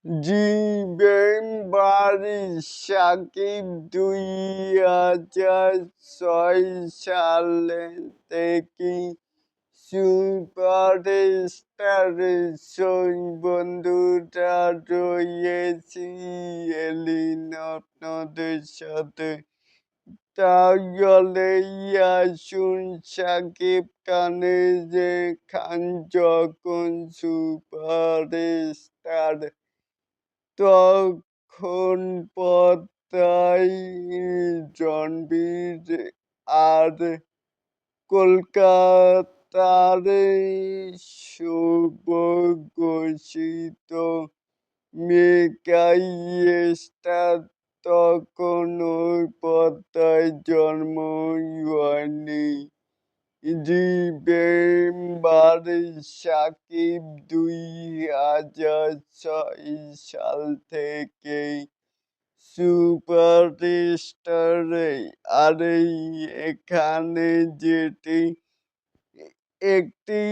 জি মেম্বারি সাকিব ২০০৬ সালে থেকে সুপারস্টারের বন্ধুরা রয়েছি এলিন আপনাদের সাথে। তাহলে আসুন শাকিব খান যখন সুপারস্টার তখন পদ্মায় রণবীর আর কলকাতার শুভঘোষিত মেগা স্টার তখনও পদ্মায় জন্মই হয়নি। রিমেম্বার সাকিব ২০০৬ সাল থেকে সুপারস্টার। আর এখানে যেটি একটি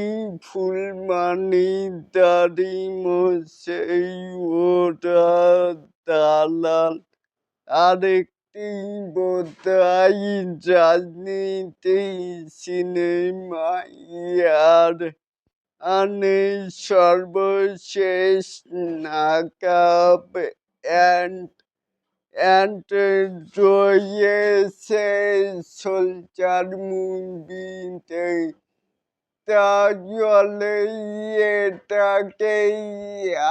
ফুলমানি দাড়ি মোছেই ওরা দালাল, আরেকটি বোধহয় রাজনীতি সিনেমায় আর সর্বশেষ নাকাব অ্যান্ড রয়েছে সোলজার মুভিতে। তাহলে এটাকে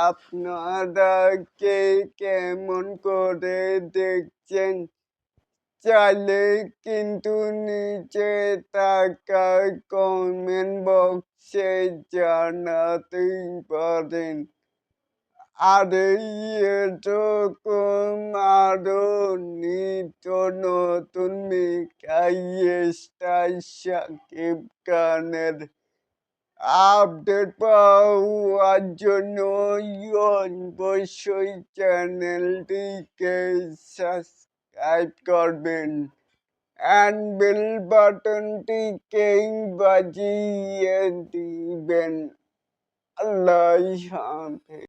আপনারা কে কেমন করে দেখছেন চাইলে কিন্তু নিচে থাকা কমেন্ট বক্সে জানাতেই পারেন। আর এরকম আরো নিত্য নতুন মেগা স্টার শাকিব খানের আপডেট পাওয়ার জন্য অবশ্যই চ্যানেলটিকে সাবস্ক্রাইব করবেন অ্যান্ড বেল বাটনটিকে বাজিয়ে দিবেন। আল্লাহ হাফেজ।